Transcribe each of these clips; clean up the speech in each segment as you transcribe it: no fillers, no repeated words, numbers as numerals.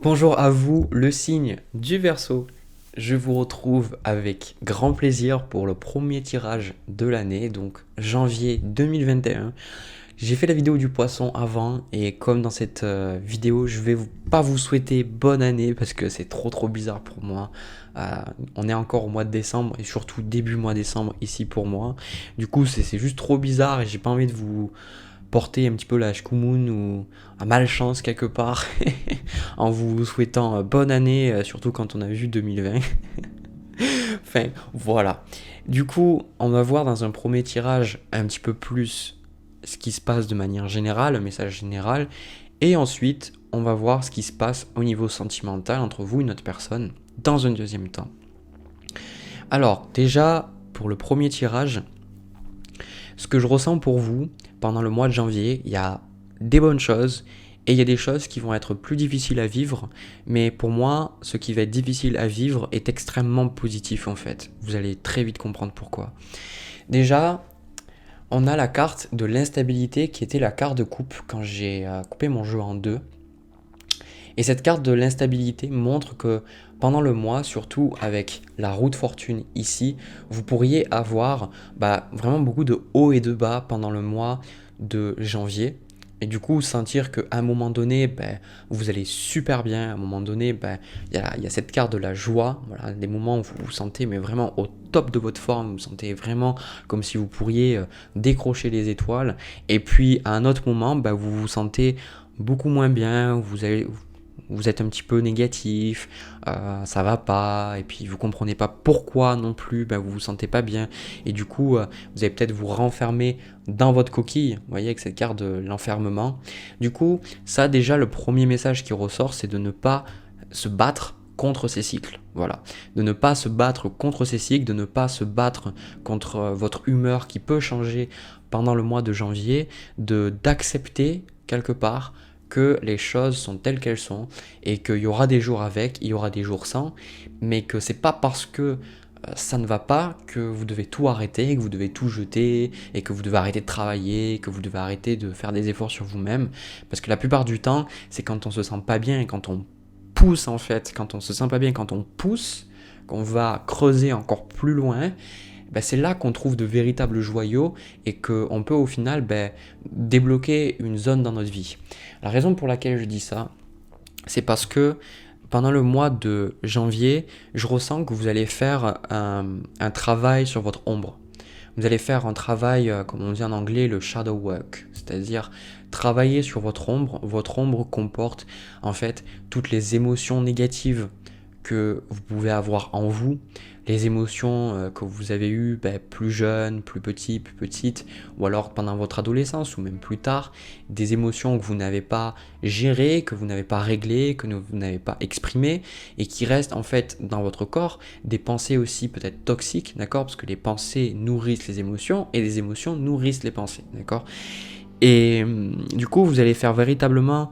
Bonjour à vous, le signe du Verseau. Je vous retrouve avec grand plaisir pour le premier tirage de l'année, donc janvier 2021. J'ai fait la vidéo du poisson avant et comme dans cette vidéo, je vais pas vous souhaiter bonne année parce que c'est trop bizarre pour moi. Euh, on est encore au mois de décembre et surtout début mois décembre ici pour moi. Du coup, c'est juste trop bizarre et j'ai pas envie de vous porter un petit peu la shkumun ou un malchance quelque part en vous souhaitant bonne année, surtout quand on a vu 2020. Enfin, voilà. Du coup, on va voir dans un premier tirage un petit peu plus ce qui se passe de manière générale, un message général, et ensuite, on va voir ce qui se passe au niveau sentimental entre vous et notre personne dans un deuxième temps. Alors, déjà, pour le premier tirage, ce que je ressens pour vous pendant le mois de janvier, il y a des bonnes choses et il y a des choses qui vont être plus difficiles à vivre. Mais pour moi, ce qui va être difficile à vivre est extrêmement positif en fait. Vous allez très vite comprendre pourquoi. Déjà, on a la carte de l'instabilité qui était la carte de coupe quand j'ai coupé mon jeu en deux. Et cette carte de l'instabilité montre que pendant le mois, surtout avec la roue de fortune ici, vous pourriez avoir vraiment beaucoup de hauts et de bas pendant le mois de janvier. Et du coup, sentir qu'à un moment donné, vous allez super bien. À un moment donné, y a cette carte de la joie. Voilà, des moments où vous vous sentez mais vraiment au top de votre forme. Vous vous sentez vraiment comme si vous pourriez décrocher les étoiles. Et puis, à un autre moment, vous vous sentez beaucoup moins bien. Vous êtes un petit peu négatif, ça va pas, et puis vous comprenez pas pourquoi non plus, vous vous sentez pas bien, et du coup, vous allez peut-être vous renfermer dans votre coquille, vous voyez, avec cette carte de l'enfermement. Du coup, ça déjà, le premier message qui ressort, c'est de ne pas se battre contre ces cycles, voilà, de ne pas se battre contre ces cycles, de ne pas se battre contre votre humeur qui peut changer pendant le mois de janvier, d'accepter quelque part que les choses sont telles qu'elles sont et qu'il y aura des jours avec, il y aura des jours sans, mais que c'est pas parce que ça ne va pas que vous devez tout arrêter, que vous devez tout jeter et que vous devez arrêter de travailler, que vous devez arrêter de faire des efforts sur vous-même, parce que la plupart du temps, c'est quand on se sent pas bien et quand on pousse en fait, quand on se sent pas bien, quand on pousse, qu'on va creuser encore plus loin, c'est là qu'on trouve de véritables joyaux et qu'on peut au final débloquer une zone dans notre vie. La raison pour laquelle je dis ça, c'est parce que pendant le mois de janvier, je ressens que vous allez faire un travail sur votre ombre. Vous allez faire un travail, comme on dit en anglais, le shadow work, c'est-à-dire travailler sur votre ombre. Votre ombre comporte en fait toutes les émotions négatives que vous pouvez avoir en vous, les émotions que vous avez eues plus jeune, plus petit, plus petite, ou alors pendant votre adolescence, ou même plus tard, des émotions que vous n'avez pas gérées, que vous n'avez pas réglées, que vous n'avez pas exprimées, et qui restent en fait dans votre corps, des pensées aussi peut-être toxiques, d'accord, parce que les pensées nourrissent les émotions, et les émotions nourrissent les pensées, d'accord. Et du coup, vous allez faire véritablement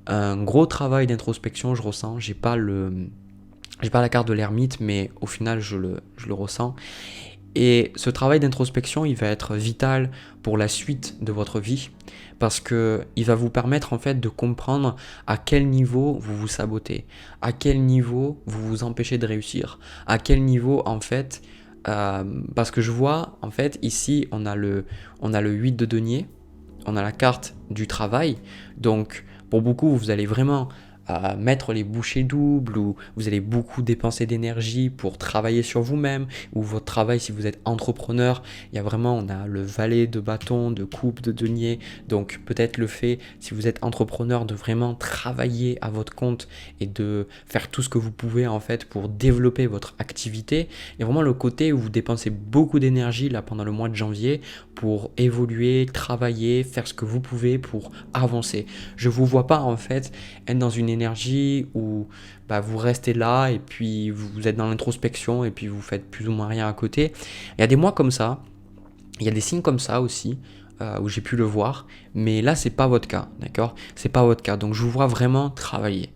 un gros travail d'introspection, je ressens, j'ai pas la carte de l'ermite, mais au final, je le ressens. Et ce travail d'introspection, il va être vital pour la suite de votre vie, parce que il va vous permettre en fait de comprendre à quel niveau vous vous sabotez, à quel niveau vous vous empêchez de réussir, à quel niveau en fait, parce que je vois en fait ici on a le 8 de denier, on a la carte du travail, donc pour beaucoup vous allez vraiment mettre les bouchées doubles, ou vous allez beaucoup dépenser d'énergie pour travailler sur vous-même, ou votre travail si vous êtes entrepreneur, on a le valet de bâton, de coupe, de denier, donc peut-être le fait, si vous êtes entrepreneur, de vraiment travailler à votre compte et de faire tout ce que vous pouvez en fait pour développer votre activité. Il y a vraiment le côté où vous dépensez beaucoup d'énergie là pendant le mois de janvier pour évoluer, travailler, faire ce que vous pouvez pour avancer. Je vous vois pas en fait être dans une énergie où vous restez là et puis vous êtes dans l'introspection et puis vous faites plus ou moins rien à côté. Il y a des mois comme ça, il y a des signes comme ça aussi, où j'ai pu le voir, mais là c'est pas votre cas, d'accord. C'est pas votre cas, donc je vous vois vraiment travailler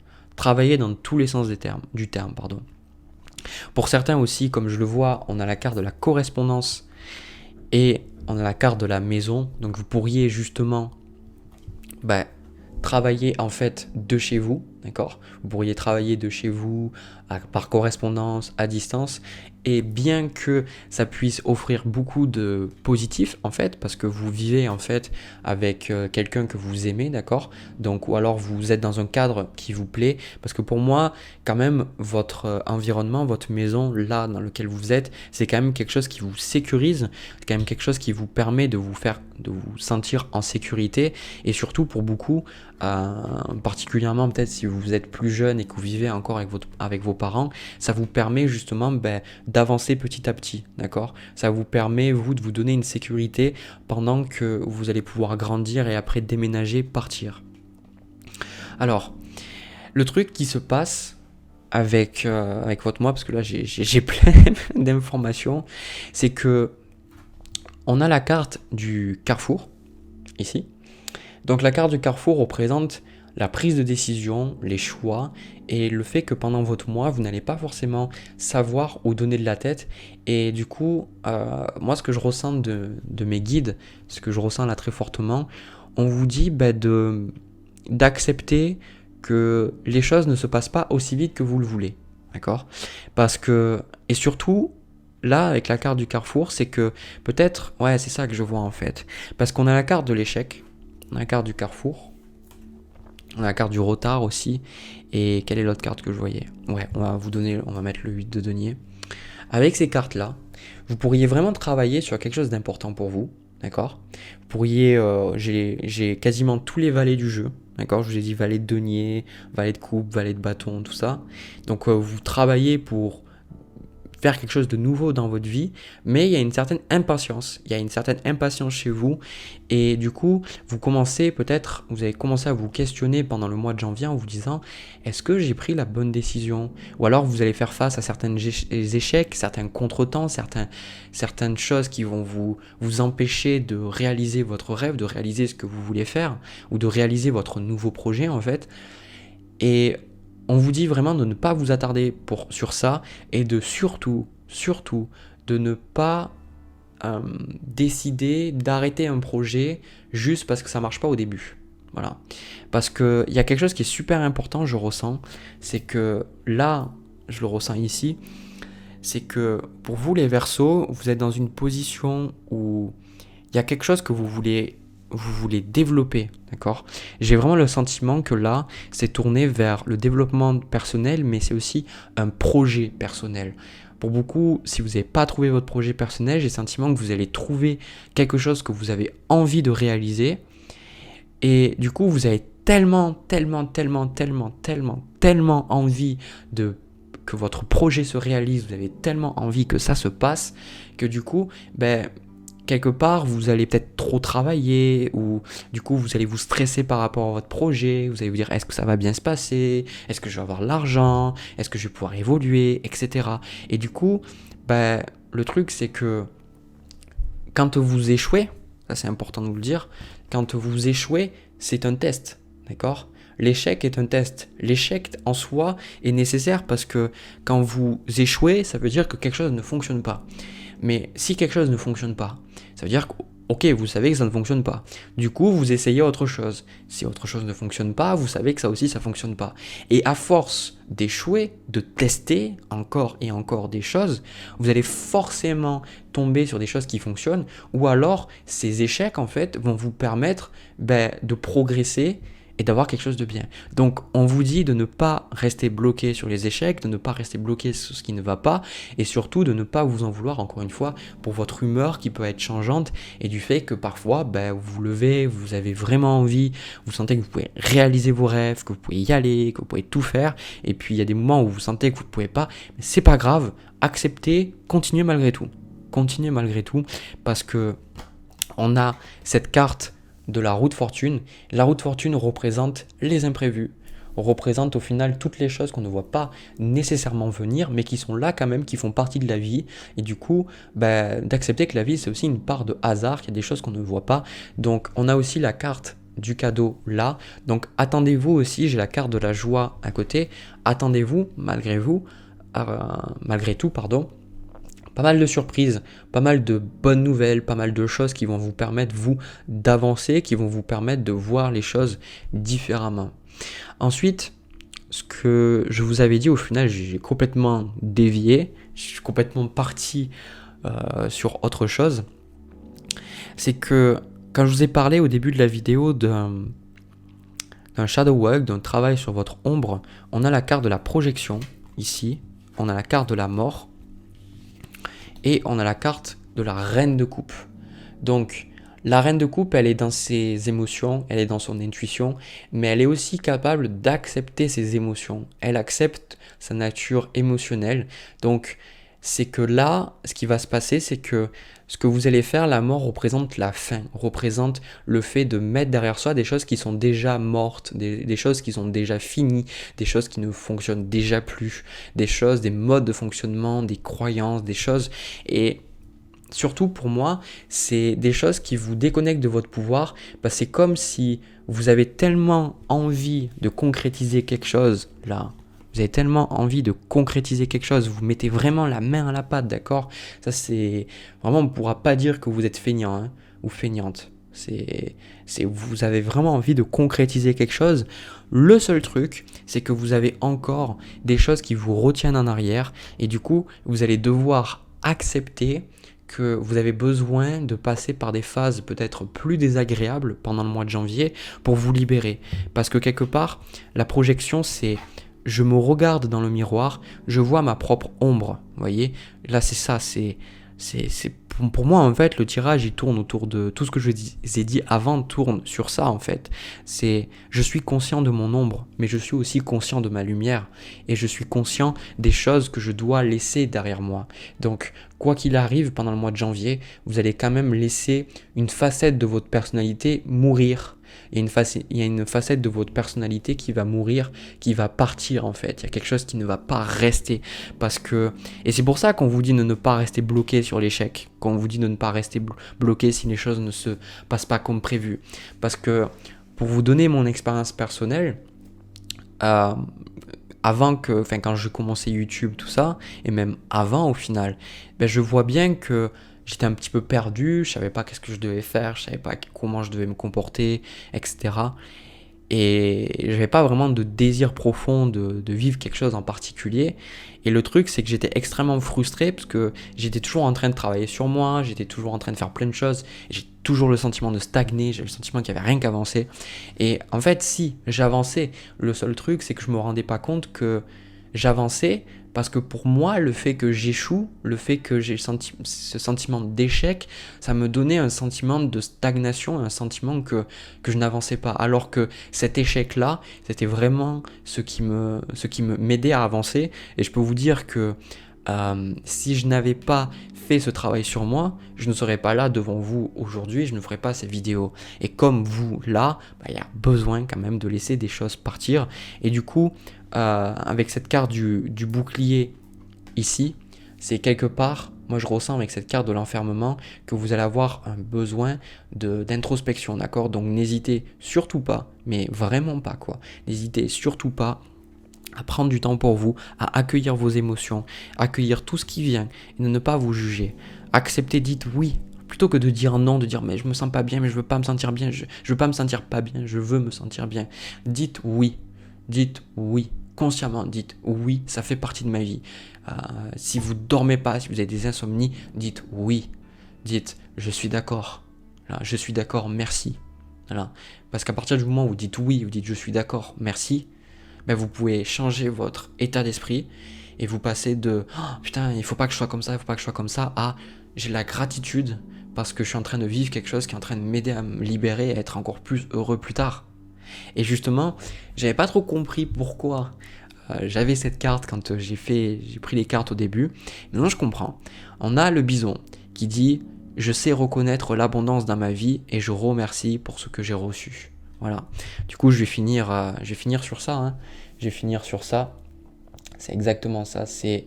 dans tous les sens du terme, pardon. Pour certains aussi, comme je le vois, on a la carte de la correspondance et on a la carte de la maison, donc vous pourriez justement travailler en fait de chez vous, d'accord? Vous pourriez travailler de chez vous, par correspondance, à distance, et bien que ça puisse offrir beaucoup de positifs, en fait, parce que vous vivez, en fait, avec quelqu'un que vous aimez, d'accord? Donc, ou alors vous êtes dans un cadre qui vous plaît, parce que pour moi, quand même, votre environnement, votre maison, là, dans lequel vous êtes, c'est quand même quelque chose qui vous sécurise, c'est quand même quelque chose qui vous permet de vous sentir en sécurité, et surtout pour beaucoup, particulièrement peut-être si vous êtes plus jeune et que vous vivez encore avec vos parents, ça vous permet justement d'avancer petit à petit, d'accord? Ça vous permet, vous, de vous donner une sécurité pendant que vous allez pouvoir grandir et après déménager, partir. Alors, le truc qui se passe avec votre moi, parce que là j'ai plein d'informations, c'est que on a la carte du carrefour, ici. Donc la carte du carrefour représente la prise de décision, les choix et le fait que pendant votre mois, vous n'allez pas forcément savoir où donner de la tête. Et du coup, moi, ce que je ressens de mes guides, ce que je ressens là très fortement, on vous dit d'accepter que les choses ne se passent pas aussi vite que vous le voulez. D'accord? Parce que, et surtout, là, avec la carte du carrefour, c'est que peut-être, ouais, c'est ça que je vois en fait. Parce qu'on a la carte de l'échec, on a la carte du carrefour, on a la carte du retard aussi. Et quelle est l'autre carte que je voyais? Ouais, on va mettre le 8 de denier. Avec ces cartes-là, vous pourriez vraiment travailler sur quelque chose d'important pour vous, d'accord? Vous pourriez, j'ai quasiment tous les valets du jeu, d'accord? Je vous ai dit valet de denier, valet de coupe, valet de bâton, tout ça. Donc vous travaillez pour faire quelque chose de nouveau dans votre vie, mais il y a une certaine impatience. Il y a une certaine impatience chez vous et du coup, vous avez commencé à vous questionner pendant le mois de janvier en vous disant est-ce que j'ai pris la bonne décision? Ou alors vous allez faire face à certains échecs, certains contretemps, certaines choses qui vont vous empêcher de réaliser votre rêve, de réaliser ce que vous voulez faire ou de réaliser votre nouveau projet en fait. Et on vous dit vraiment de ne pas vous attarder sur ça et de surtout, de ne pas décider d'arrêter un projet juste parce que ça marche pas au début. Voilà. Parce qu'il y a quelque chose qui est super important, je ressens, c'est que là, je le ressens ici, c'est que pour vous les Verseaux, vous êtes dans une position où il y a quelque chose que vous voulez développer, d'accord? J'ai vraiment le sentiment que là, c'est tourné vers le développement personnel, mais c'est aussi un projet personnel. Pour beaucoup, si vous n'avez pas trouvé votre projet personnel, j'ai le sentiment que vous allez trouver quelque chose que vous avez envie de réaliser. Et du coup, vous avez tellement envie que votre projet se réalise, vous avez tellement envie que ça se passe, que du coup, quelque part, vous allez peut-être trop travailler ou du coup, vous allez vous stresser par rapport à votre projet. Vous allez vous dire, est-ce que ça va bien se passer? Est-ce que je vais avoir l'argent? Est-ce que je vais pouvoir évoluer? Etc. Et du coup, le truc, c'est que quand vous échouez, ça c'est important de vous le dire, quand vous échouez, c'est un test, d'accord? L'échec est un test. L'échec en soi est nécessaire parce que quand vous échouez, ça veut dire que quelque chose ne fonctionne pas. Mais si quelque chose ne fonctionne pas, ça veut dire que, ok, vous savez que ça ne fonctionne pas. Du coup, vous essayez autre chose. Si autre chose ne fonctionne pas, vous savez que ça aussi, ça ne fonctionne pas. Et à force d'échouer, de tester encore et encore des choses, vous allez forcément tomber sur des choses qui fonctionnent. Ou alors, ces échecs, en fait, vont vous permettre de progresser et d'avoir quelque chose de bien. Donc on vous dit de ne pas rester bloqué sur les échecs, de ne pas rester bloqué sur ce qui ne va pas et surtout de ne pas vous en vouloir encore une fois pour votre humeur qui peut être changeante et du fait que parfois vous vous levez, vous avez vraiment envie, vous sentez que vous pouvez réaliser vos rêves, que vous pouvez y aller, que vous pouvez tout faire et puis il y a des moments où vous sentez que vous ne pouvez pas, mais c'est pas grave, acceptez, continuez malgré tout. Continuez malgré tout parce que on a cette carte de la roue de fortune. La roue de fortune représente les imprévus, représente au final toutes les choses qu'on ne voit pas nécessairement venir, mais qui sont là quand même, qui font partie de la vie. Et du coup, d'accepter que la vie, c'est aussi une part de hasard, qu'il y a des choses qu'on ne voit pas. Donc, on a aussi la carte du cadeau là. Donc, attendez-vous aussi, j'ai la carte de la joie à côté. Attendez-vous, malgré tout, pas mal de surprises, pas mal de bonnes nouvelles, pas mal de choses qui vont vous permettre, vous, d'avancer, qui vont vous permettre de voir les choses différemment. Ensuite, ce que je vous avais dit, au final, j'ai complètement dévié, je suis complètement parti sur autre chose. C'est que quand je vous ai parlé au début de la vidéo d'un shadow work, d'un travail sur votre ombre, on a la carte de la projection ici, on a la carte de la mort et on a la carte de la reine de coupe. Donc la reine de coupe, elle est dans ses émotions, elle est dans son intuition, mais elle est aussi capable d'accepter ses émotions. Elle accepte sa nature émotionnelle. Donc c'est que là, ce qui va se passer, c'est que ce que vous allez faire, la mort représente la fin, représente le fait de mettre derrière soi des choses qui sont déjà mortes, des choses qui sont déjà finies, des choses qui ne fonctionnent déjà plus, des choses, des modes de fonctionnement, des croyances, des choses. Et surtout pour moi, c'est des choses qui vous déconnectent de votre pouvoir. C'est comme si vous avez tellement envie de concrétiser quelque chose là. Vous avez tellement envie de concrétiser quelque chose, vous mettez vraiment la main à la pâte, d'accord? Ça c'est vraiment, on ne pourra pas dire que vous êtes feignant hein, ou feignante. Vous avez vraiment envie de concrétiser quelque chose. Le seul truc, c'est que vous avez encore des choses qui vous retiennent en arrière et du coup, vous allez devoir accepter que vous avez besoin de passer par des phases peut-être plus désagréables pendant le mois de janvier pour vous libérer. Parce que quelque part, la projection, c'est je me regarde dans le miroir, je vois ma propre ombre. Vous voyez, là c'est ça, pour moi en fait le tirage il tourne autour de tout ce que je vous ai dit avant, tourne sur ça en fait. C'est je suis conscient de mon ombre, mais je suis aussi conscient de ma lumière et je suis conscient des choses que je dois laisser derrière moi. Donc quoi qu'il arrive pendant le mois de janvier, vous allez quand même laisser une facette de votre personnalité mourir. Il y a une facette de votre personnalité qui va mourir, qui va partir en fait. Il y a quelque chose qui ne va pas rester. Et c'est pour ça qu'on vous dit de ne pas rester bloqué sur l'échec. Qu'on vous dit de ne pas rester bloqué si les choses ne se passent pas comme prévu. Parce que pour vous donner mon expérience personnelle, quand je commençais YouTube, tout ça, et même avant au final, je vois bien que j'étais un petit peu perdu, je savais pas qu'est-ce que je devais faire, je savais pas comment je devais me comporter, etc. Et j'avais pas vraiment de désir profond de vivre quelque chose en particulier. Et le truc, c'est que j'étais extrêmement frustré parce que j'étais toujours en train de travailler sur moi, j'étais toujours en train de faire plein de choses, et j'ai toujours le sentiment de stagner, j'ai le sentiment qu'il n'y avait rien qu'avancer. Et en fait, si j'avançais, le seul truc, c'est que je me rendais pas compte que j'avançais parce que pour moi, le fait que j'échoue, le fait que j'ai ce sentiment d'échec, ça me donnait un sentiment de stagnation, un sentiment que je n'avançais pas. Alors que cet échec-là, c'était vraiment ce qui m'aidait à avancer. Et je peux vous dire que si je n'avais pas fait ce travail sur moi, je ne serais pas là devant vous aujourd'hui, je ne ferais pas ces vidéos. Et comme vous, là, il y a besoin quand même de laisser des choses partir. Et du coup, avec cette carte du bouclier ici, c'est quelque part, moi je ressens avec cette carte de l'enfermement que vous allez avoir un besoin d'introspection, d'accord? Donc n'hésitez surtout pas, mais vraiment pas quoi, n'hésitez surtout pas à prendre du temps pour vous, à accueillir vos émotions, accueillir tout ce qui vient et de ne pas vous juger. Acceptez, dites oui, plutôt que de dire non, de dire mais je me sens pas bien, mais je veux pas me sentir bien, je veux pas me sentir pas bien, je veux me sentir bien. Dites oui, consciemment, dites oui, ça fait partie de ma vie. Si vous dormez pas, si vous avez des insomnies, dites oui, dites je suis d'accord, je suis d'accord, merci. Voilà. Parce qu'à partir du moment où vous dites oui, vous dites je suis d'accord, merci, vous pouvez changer votre état d'esprit et vous passez de oh, putain, il faut pas que je sois comme ça, il faut pas que je sois comme ça à j'ai la gratitude parce que je suis en train de vivre quelque chose qui est en train de m'aider à me libérer et à être encore plus heureux plus tard. Et justement, j'avais pas trop compris pourquoi j'avais cette carte quand j'ai pris les cartes au début. Maintenant je comprends. On a le bison qui dit je sais reconnaître l'abondance dans ma vie et je remercie pour ce que j'ai reçu. Voilà. Du coup, je vais finir sur ça. Hein. Je vais finir sur ça. C'est exactement ça. C'est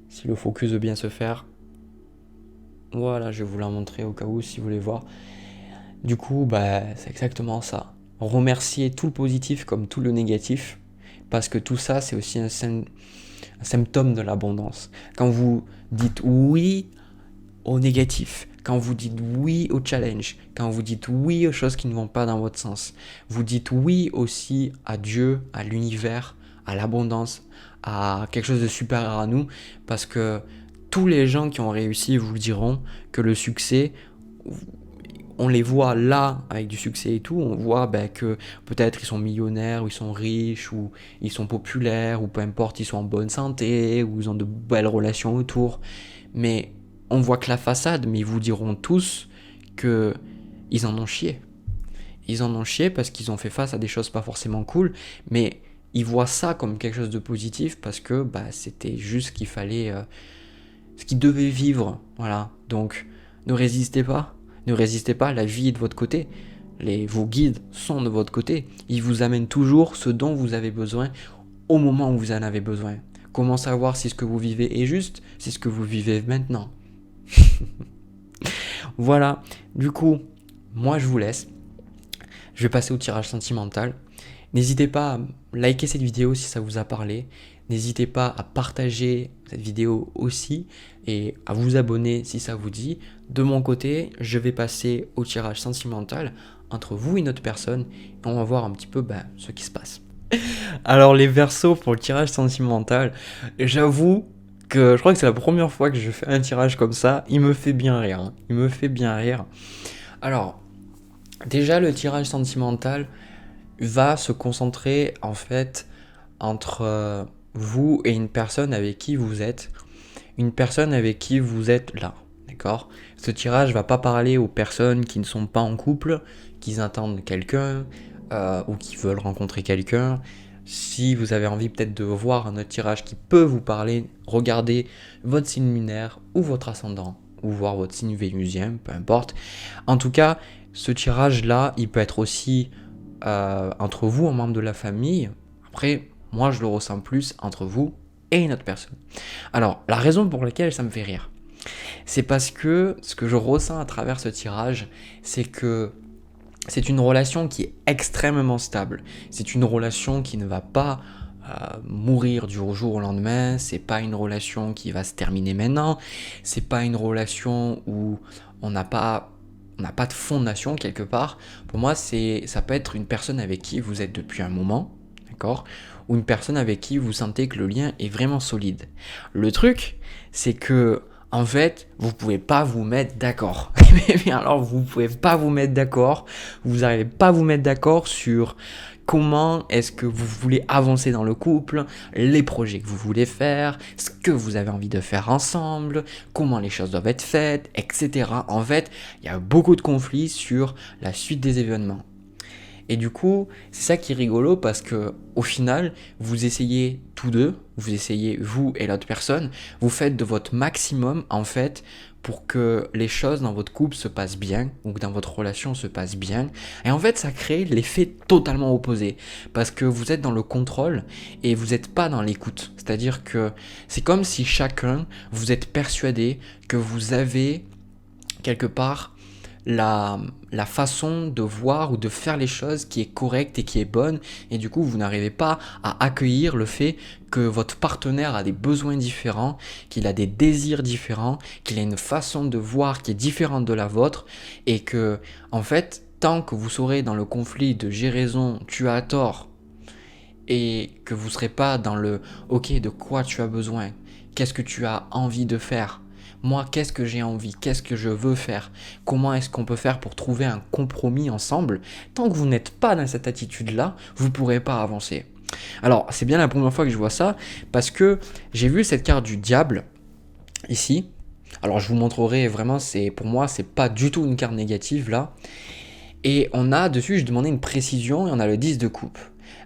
si le focus veut bien se faire. Voilà, je vais vous la montrer au cas où si vous voulez voir. Du coup, c'est exactement ça. Remercier tout le positif comme tout le négatif. Parce que tout ça, c'est aussi un symptôme de l'abondance. Quand vous dites oui au négatif, quand vous dites oui au challenge, quand vous dites oui aux choses qui ne vont pas dans votre sens, vous dites oui aussi à Dieu, à l'univers, à l'abondance, à quelque chose de supérieur à nous, parce que tous les gens qui ont réussi vous le diront que le succès, on les voit là avec du succès et tout, on voit que peut-être ils sont millionnaires, ou ils sont riches, ou ils sont populaires, ou peu importe, ils sont en bonne santé, ou ils ont de belles relations autour. Mais on voit que la façade, mais ils vous diront tous que ils en ont chié. Ils en ont chié parce qu'ils ont fait face à des choses pas forcément cool, mais ils voient ça comme quelque chose de positif parce que c'était juste ce qu'il fallait, ce qu'ils devaient vivre. Voilà. Donc ne résistez pas. Ne résistez pas, la vie est de votre côté. Vos guides sont de votre côté. Ils vous amènent toujours ce dont vous avez besoin au moment où vous en avez besoin. Comment savoir si ce que vous vivez est juste? C'est ce que vous vivez maintenant. Voilà. Du coup, moi je vous laisse. Je vais passer au tirage sentimental. N'hésitez pas à liker cette vidéo si ça vous a parlé. N'hésitez pas à partager cette vidéo aussi et à vous abonner si ça vous dit. De mon côté, je vais passer au tirage sentimental entre vous et une autre personne et on va voir un petit peu ce qui se passe. Alors les Verseaux pour le tirage sentimental, j'avoue que je crois que c'est la première fois que je fais un tirage comme ça. Il me fait bien rire. Hein. Il me fait bien rire. Alors, déjà le tirage sentimental va se concentrer en fait entre vous et une personne avec qui vous êtes. Une personne avec qui vous êtes là. D'accord? Ce tirage va pas parler aux personnes qui ne sont pas en couple, qui attendent quelqu'un ou qui veulent rencontrer quelqu'un. Si vous avez envie peut-être de voir un autre tirage qui peut vous parler, regardez votre signe lunaire ou votre ascendant ou voir votre signe vénusien, peu importe. En tout cas, ce tirage-là, il peut être aussi entre vous, un membre de la famille. Après, moi, je le ressens plus entre vous et une autre personne. Alors, la raison pour laquelle ça me fait rire, c'est parce que ce que je ressens à travers ce tirage, c'est que c'est une relation qui est extrêmement stable. C'est une relation qui ne va pas mourir du jour au lendemain. C'est pas une relation qui va se terminer maintenant. C'est pas une relation où on n'a pas de fondation quelque part. Pour moi, ça peut être une personne avec qui vous êtes depuis un moment, d'accord, ou une personne avec qui vous sentez que le lien est vraiment solide. Le truc, c'est que en fait, vous pouvez pas vous mettre d'accord. Mais alors, vous pouvez pas vous mettre d'accord. Vous n'arrivez pas à vous mettre d'accord sur comment est-ce que vous voulez avancer dans le couple, les projets que vous voulez faire, ce que vous avez envie de faire ensemble, comment les choses doivent être faites, etc. En fait, il y a beaucoup de conflits sur la suite des événements. Et du coup, c'est ça qui est rigolo parce que au final, vous essayez tous deux, vous essayez vous et l'autre personne, vous faites de votre maximum en fait pour que les choses dans votre couple se passent bien ou que dans votre relation se passent bien. Et en fait, ça crée l'effet totalement opposé parce que vous êtes dans le contrôle et vous n'êtes pas dans l'écoute. C'est-à-dire que c'est comme si chacun, vous êtes persuadé que vous avez quelque part la façon de voir ou de faire les choses qui est correcte et qui est bonne, et du coup vous n'arrivez pas à accueillir le fait que votre partenaire a des besoins différents, qu'il a des désirs différents, qu'il a une façon de voir qui est différente de la vôtre, et que en fait tant que vous serez dans le conflit de j'ai raison, tu as tort, et que vous ne serez pas dans le ok, de quoi tu as besoin, qu'est-ce que tu as envie de faire, moi, qu'est-ce que j'ai envie? Qu'est-ce que je veux faire? Comment est-ce qu'on peut faire pour trouver un compromis ensemble? Tant que vous n'êtes pas dans cette attitude-là, vous ne pourrez pas avancer. Alors, c'est bien la première fois que je vois ça, parce que j'ai vu cette carte du diable, ici. Alors, je vous montrerai vraiment, pour moi, c'est pas du tout une carte négative, là. Et on a dessus, je demandais une précision, et on a le 10 de coupe.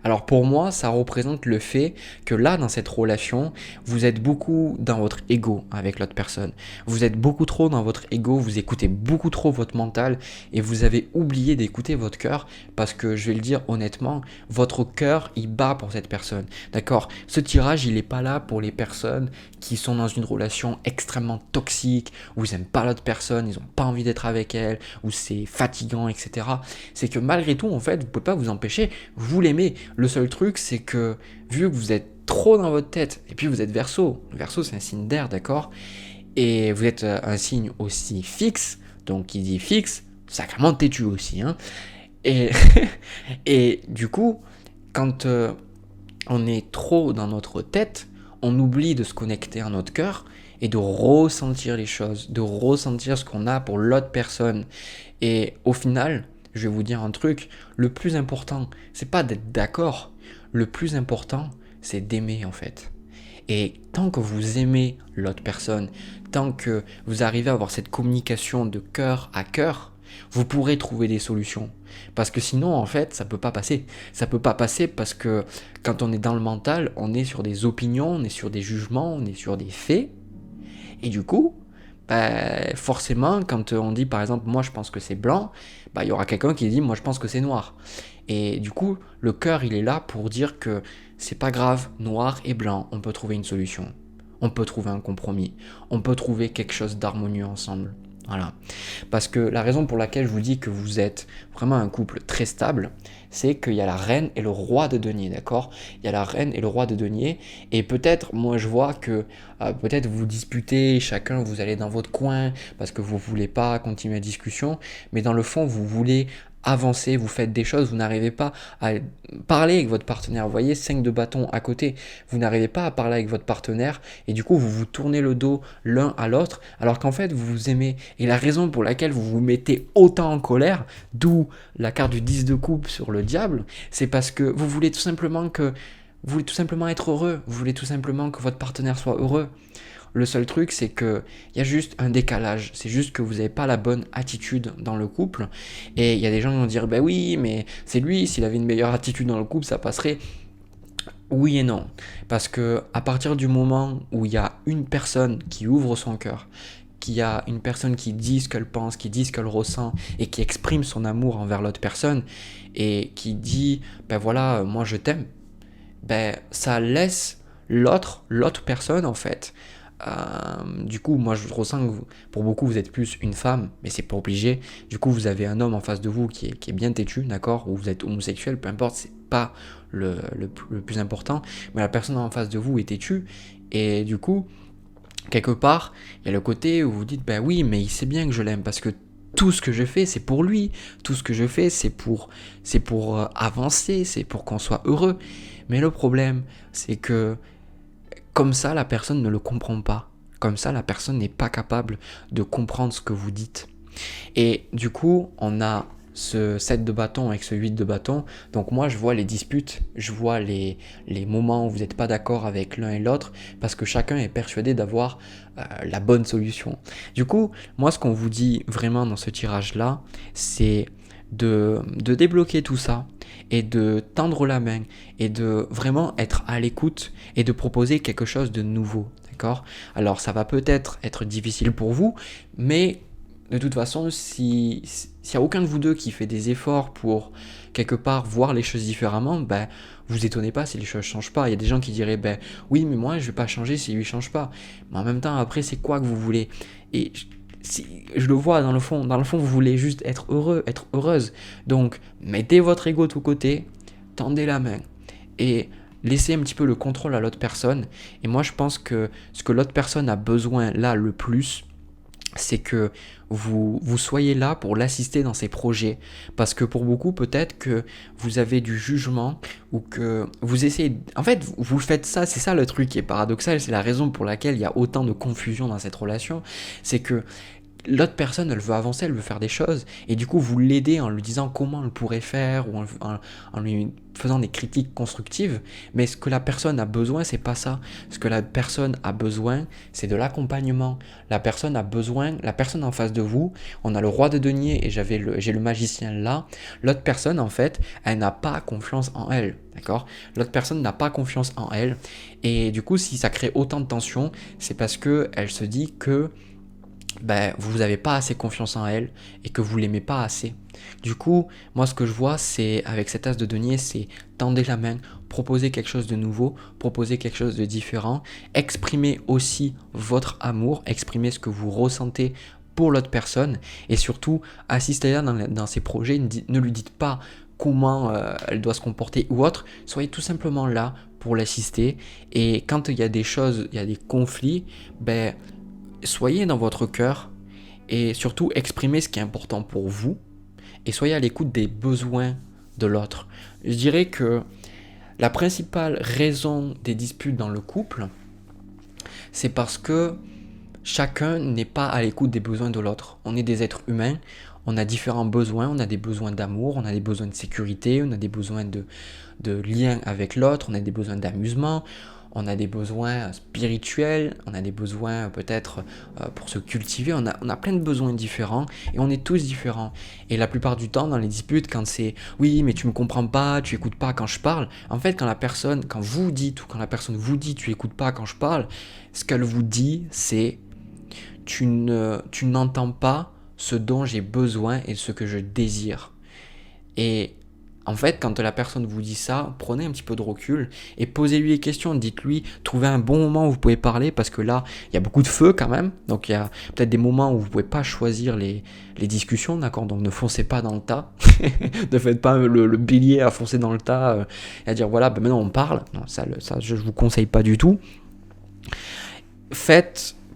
Alors pour moi, ça représente le fait que là, dans cette relation, vous êtes beaucoup dans votre ego avec l'autre personne. Vous êtes beaucoup trop dans votre ego, vous écoutez beaucoup trop votre mental et vous avez oublié d'écouter votre cœur parce que, je vais le dire honnêtement, votre cœur, il bat pour cette personne. D'accord? Ce tirage, il n'est pas là pour les personnes qui sont dans une relation extrêmement toxique, où ils n'aiment pas l'autre personne, ils n'ont pas envie d'être avec elle, où c'est fatigant, etc. C'est que malgré tout, en fait, vous ne pouvez pas vous empêcher, vous l'aimez. Le seul truc, c'est que vu que vous êtes trop dans votre tête, et puis vous êtes Verseau, le Verseau c'est un signe d'air, d'accord, et vous êtes un signe aussi fixe, donc qui dit fixe, sacrément têtu aussi, hein, et, et du coup, quand on est trop dans notre tête, on oublie de se connecter à notre cœur et de ressentir les choses, de ressentir ce qu'on a pour l'autre personne. Et au final, je vais vous dire un truc, le plus important, c'est pas d'être d'accord, le plus important, c'est d'aimer en fait. Et tant que vous aimez l'autre personne, tant que vous arrivez à avoir cette communication de cœur à cœur, vous pourrez trouver des solutions. Parce que sinon, en fait, ça peut pas passer. Ça peut pas passer parce que quand on est dans le mental, on est sur des opinions, on est sur des jugements, on est sur des faits. Et du coup, forcément, quand on dit par exemple, moi je pense que c'est blanc, il y aura quelqu'un qui dit, moi je pense que c'est noir. Et du coup, le cœur, il est là pour dire que c'est pas grave, noir et blanc, on peut trouver une solution. On peut trouver un compromis. On peut trouver quelque chose d'harmonieux ensemble. Voilà. Parce que la raison pour laquelle je vous dis que vous êtes vraiment un couple très stable, c'est qu'il y a la reine et le roi de denier, d'accord? Il y a la reine et le roi de denier, et peut-être, moi je vois que peut-être vous disputez, chacun vous allez dans votre coin parce que vous voulez pas continuer la discussion, mais dans le fond vous voulez avancer, vous faites des choses, vous n'arrivez pas à parler avec votre partenaire. Vous voyez, 5 de bâton à côté, vous n'arrivez pas à parler avec votre partenaire et du coup vous vous tournez le dos l'un à l'autre alors qu'en fait vous vous aimez. Et la raison pour laquelle vous vous mettez autant en colère, d'où la carte du 10 de coupe sur le diable, c'est parce que vous voulez tout simplement être heureux, vous voulez tout simplement que votre partenaire soit heureux. Le seul truc, c'est que il y a juste un décalage. C'est juste que vous n'avez pas la bonne attitude dans le couple. Et il y a des gens qui vont dire, ben oui, mais c'est lui, s'il avait une meilleure attitude dans le couple, ça passerait. Oui et non. Parce que à partir du moment où il y a une personne qui ouvre son cœur, qu'il y a une personne qui dit ce qu'elle pense, qui dit ce qu'elle ressent et qui exprime son amour envers l'autre personne et qui dit, ben voilà, moi je t'aime, ben ça laisse l'autre personne en fait. Du coup, moi je ressens que pour beaucoup vous êtes plus une femme, mais c'est pas obligé. Du coup, vous avez un homme en face de vous qui est bien têtu, d'accord, ou vous êtes homosexuel, peu importe, c'est pas le plus important, mais la personne en face de vous est têtue, et du coup, quelque part, il y a le côté où vous dites, ben oui, mais il sait bien que je l'aime, parce que tout ce que je fais, c'est pour lui, tout ce que je fais, c'est pour avancer, c'est pour qu'on soit heureux. Mais le problème, c'est que comme ça, la personne ne le comprend pas. Comme ça, la personne n'est pas capable de comprendre ce que vous dites. Et du coup, on a ce 7 de bâton avec ce 8 de bâton. Donc moi, je vois les disputes, je vois les moments où vous n'êtes pas d'accord avec l'un et l'autre, parce que chacun est persuadé d'avoir la bonne solution. Du coup, moi, ce qu'on vous dit vraiment dans ce tirage-là, c'est de débloquer tout ça et de tendre la main et de vraiment être à l'écoute et de proposer quelque chose de nouveau, d'accord? Alors ça va peut-être être difficile pour vous, mais de toute façon, s'il n'y a aucun de vous deux qui fait des efforts pour quelque part voir les choses différemment, ben vous étonnez pas si les choses ne changent pas. Il y a des gens qui diraient, ben oui, mais moi je vais pas changer si lui change pas. Mais en même temps, après, c'est quoi que vous voulez? Et je le vois dans le fond, vous voulez juste être heureux, être heureuse. Donc, mettez votre ego de côté, tendez la main et laissez un petit peu le contrôle à l'autre personne. Et moi, je pense que ce que l'autre personne a besoin là le plus, c'est que vous soyez là pour l'assister dans ses projets. Parce que pour beaucoup, peut-être que vous avez du jugement ou que vous essayez... En fait, vous faites ça, c'est ça le truc qui est paradoxal, c'est la raison pour laquelle il y a autant de confusion dans cette relation, c'est que l'autre personne, elle veut avancer, elle veut faire des choses, et du coup, vous l'aidez en lui disant comment elle pourrait faire, ou en lui faisant des critiques constructives, mais ce que la personne a besoin, c'est pas ça. Ce que la personne a besoin, c'est de l'accompagnement. La personne en face de vous, on a le roi de denier, et j'ai le magicien là, l'autre personne, en fait, elle n'a pas confiance en elle, d'accord? L'autre personne n'a pas confiance en elle, et du coup, si ça crée autant de tension, c'est parce que elle se dit que vous n'avez pas assez confiance en elle et que vous l'aimez pas assez. Du coup, moi ce que je vois, c'est avec cet as de denier, c'est tendez la main, proposez quelque chose de nouveau, proposez quelque chose de différent, exprimez aussi votre amour, exprimez ce que vous ressentez pour l'autre personne et surtout assistez-la dans ses projets, ne lui dites pas comment elle doit se comporter ou autre, soyez tout simplement là pour l'assister et quand il y a des choses, il y a des conflits, soyez dans votre cœur et surtout exprimez ce qui est important pour vous et soyez à l'écoute des besoins de l'autre. Je dirais que La principale raison des disputes dans le couple, c'est parce que chacun n'est pas à l'écoute des besoins de l'autre. On est des êtres humains, on a différents besoins, on a des besoins d'amour, on a des besoins de sécurité, on a des besoins de lien avec l'autre, on a des besoins d'amusement, on a des besoins spirituels, on a des besoins peut-être pour se cultiver, on a plein de besoins différents et on est tous différents. Et la plupart du temps dans les disputes, quand c'est oui mais tu me comprends pas, tu écoutes pas quand je parle, en fait quand la personne vous dit tu écoutes pas quand je parle, ce qu'elle vous dit c'est tu n'entends pas ce dont j'ai besoin et ce que je désire. Et en fait, quand la personne vous dit ça, prenez un petit peu de recul et posez-lui les questions. Dites-lui, trouvez un bon moment où vous pouvez parler parce que là, il y a beaucoup de feu quand même. Donc il y a peut-être des moments où vous ne pouvez pas choisir les discussions, d'accord. Donc ne foncez pas dans le tas. Ne faites pas le bélier à foncer dans le tas et à dire voilà, ben maintenant on parle. Non, ça je ne vous conseille pas du tout.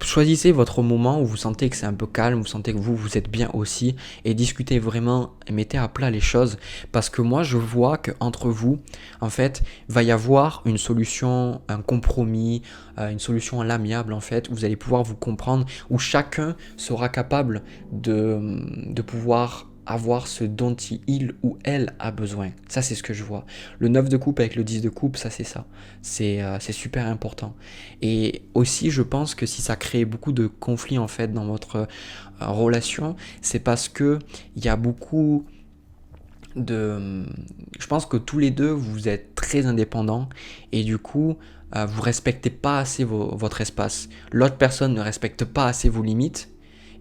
Choisissez votre moment où vous sentez que c'est un peu calme, vous sentez que vous êtes bien aussi et discutez vraiment et mettez à plat les choses parce que moi je vois qu'entre vous, en fait, va y avoir une solution, un compromis, une solution à l'amiable en fait, où vous allez pouvoir vous comprendre, où chacun sera capable de pouvoir avoir ce dont il ou elle a besoin. Ça, c'est ce que je vois. Le 9 de coupe avec le 10 de coupe, ça, c'est ça. C'est super important. Et aussi, je pense que si ça crée beaucoup de conflits, en fait, dans votre relation, c'est parce que il y a beaucoup je pense que tous les deux, vous êtes très indépendants et du coup, vous respectez pas assez votre espace. L'autre personne ne respecte pas assez vos limites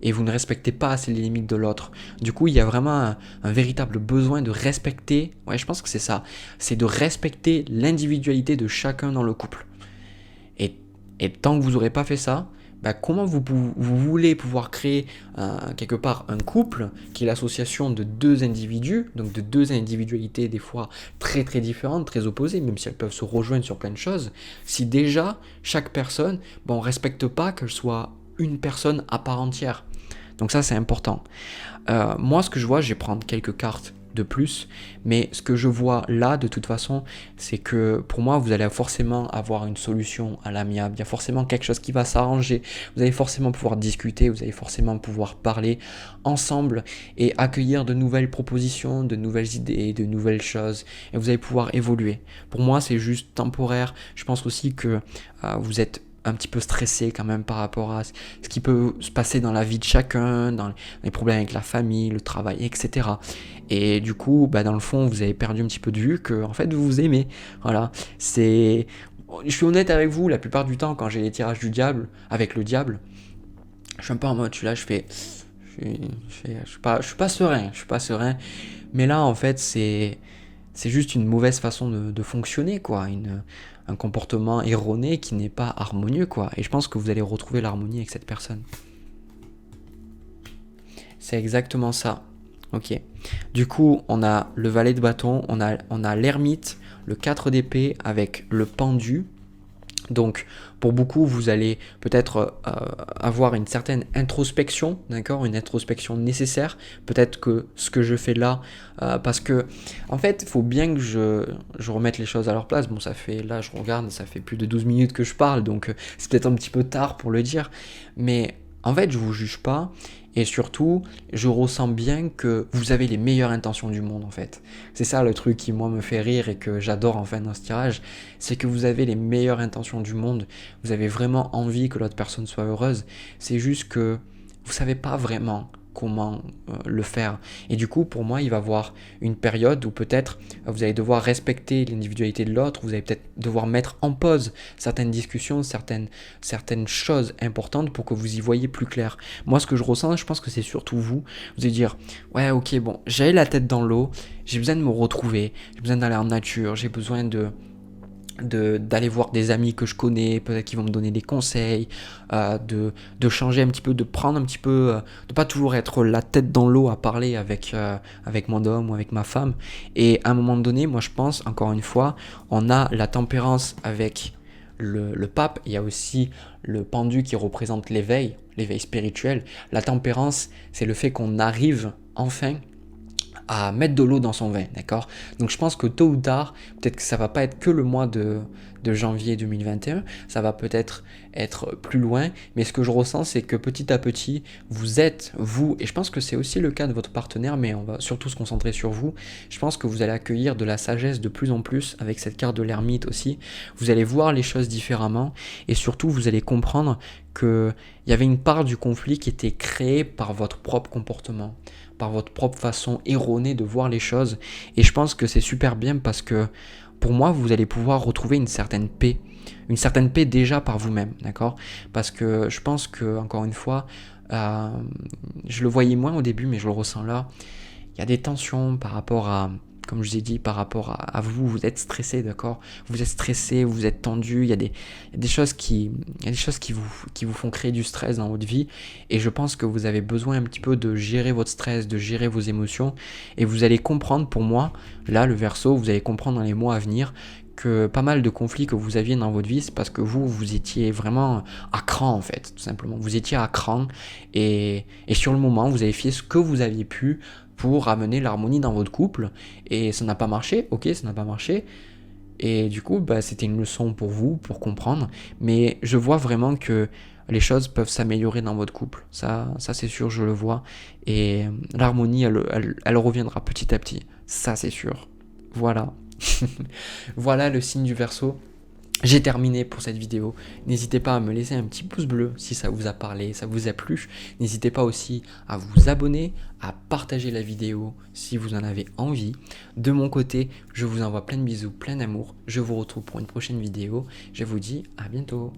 et vous ne respectez pas assez les limites de l'autre. Du coup, il y a vraiment un véritable besoin de respecter, ouais, je pense que c'est ça, c'est de respecter l'individualité de chacun dans le couple. Et tant que vous n'aurez pas fait ça, comment vous voulez pouvoir créer quelque part un couple qui est l'association de deux individus, donc de deux individualités des fois très très différentes, très opposées, même si elles peuvent se rejoindre sur plein de choses, si déjà chaque personne, on ne respecte pas qu'elle soit une personne à part entière. Donc ça c'est important. Moi ce que je vois, je vais prendre quelques cartes de plus, mais ce que je vois là de toute façon, c'est que pour moi vous allez forcément avoir une solution à l'amiable, il y a forcément quelque chose qui va s'arranger, vous allez forcément pouvoir discuter, vous allez forcément pouvoir parler ensemble et accueillir de nouvelles propositions, de nouvelles idées, de nouvelles choses, et vous allez pouvoir évoluer. Pour moi c'est juste temporaire, je pense aussi que vous êtes un petit peu stressé quand même par rapport à ce qui peut se passer dans la vie de chacun, dans les problèmes avec la famille, le travail, etc. Et du coup, dans le fond, vous avez perdu un petit peu de vue que, en fait, vous vous aimez. Voilà. Je suis honnête avec vous, la plupart du temps, quand j'ai les tirages du diable, avec le diable, je suis un peu en mode, je suis pas serein. Mais là, en fait, c'est juste une mauvaise façon de fonctionner, quoi. Un comportement erroné qui n'est pas harmonieux, quoi. Et je pense que vous allez retrouver l'harmonie avec cette personne. C'est exactement ça. Ok. Du coup, on a le valet de bâton, on a l'ermite, le 4 d'épée avec le pendu. Donc, pour beaucoup, vous allez peut-être avoir une certaine introspection, d'accord, une introspection nécessaire. Peut-être que ce que je fais là, parce que, en fait, il faut bien que je remette les choses à leur place. Bon, là, je regarde, ça fait plus de 12 minutes que je parle, donc c'est peut-être un petit peu tard pour le dire. Mais, en fait, je vous juge pas. Et surtout, je ressens bien que vous avez les meilleures intentions du monde en fait. C'est ça le truc qui moi me fait rire et que j'adore en fait dans ce tirage, c'est que vous avez les meilleures intentions du monde. Vous avez vraiment envie que l'autre personne soit heureuse. C'est juste que vous savez pas vraiment comment le faire. Et du coup, pour moi, il va y avoir une période où peut-être vous allez devoir respecter l'individualité de l'autre, vous allez peut-être devoir mettre en pause certaines discussions, certaines choses importantes pour que vous y voyez plus clair. Moi, ce que je ressens, je pense que c'est surtout vous allez dire, ouais, ok, bon, j'ai la tête dans l'eau, j'ai besoin de me retrouver, j'ai besoin d'aller en nature, j'ai besoin d'aller voir des amis que je connais, peut-être qu'ils vont me donner des conseils, de changer un petit peu, de prendre un petit peu, de pas toujours être la tête dans l'eau à parler avec mon homme ou avec ma femme. Et à un moment donné, moi je pense, encore une fois, on a la tempérance avec le pape, il y a aussi le pendu qui représente l'éveil spirituel. La tempérance, c'est le fait qu'on arrive enfin à mettre de l'eau dans son vin, d'accord? Donc je pense que tôt ou tard, peut-être que ça va pas être que le mois de janvier 2021, ça va peut-être être plus loin, mais ce que je ressens, c'est que petit à petit, vous êtes, vous, et je pense que c'est aussi le cas de votre partenaire, mais on va surtout se concentrer sur vous, je pense que vous allez accueillir de la sagesse de plus en plus avec cette carte de l'ermite aussi, vous allez voir les choses différemment, et surtout, vous allez comprendre qu'il y avait une part du conflit qui était créée par votre propre comportement, par votre propre façon erronée de voir les choses. Et je pense que c'est super bien parce que pour moi, vous allez pouvoir retrouver une certaine paix déjà par vous-même, d'accord? Parce que je pense que, encore une fois, je le voyais moins au début, mais je le ressens là. Il y a des tensions par rapport à, comme je vous ai dit, par rapport à vous, vous êtes stressé, d'accord? Vous êtes stressé, vous êtes tendu, il y a des choses qui vous font créer du stress dans votre vie, et je pense que vous avez besoin un petit peu de gérer votre stress, de gérer vos émotions, et vous allez comprendre, pour moi, là, le Verseau, vous allez comprendre dans les mois à venir, que pas mal de conflits que vous aviez dans votre vie, c'est parce que vous étiez vraiment à cran en fait, tout simplement. Vous étiez à cran et sur le moment, vous avez fait ce que vous aviez pu pour amener l'harmonie dans votre couple et ça n'a pas marché, ok, ça n'a pas marché. Et du coup, bah, c'était une leçon pour vous, pour comprendre. Mais je vois vraiment que les choses peuvent s'améliorer dans votre couple. Ça c'est sûr, je le vois. Et l'harmonie, elle reviendra petit à petit. Ça, c'est sûr. Voilà. Voilà le signe du Verseau. J'ai terminé pour cette vidéo. N'hésitez pas à me laisser un petit pouce bleu si ça vous a parlé, ça vous a plu. N'hésitez pas aussi à vous abonner, à partager la vidéo si vous en avez envie. De mon côté, je vous envoie plein de bisous, plein d'amour. Je vous retrouve pour une prochaine vidéo. Je vous dis à bientôt.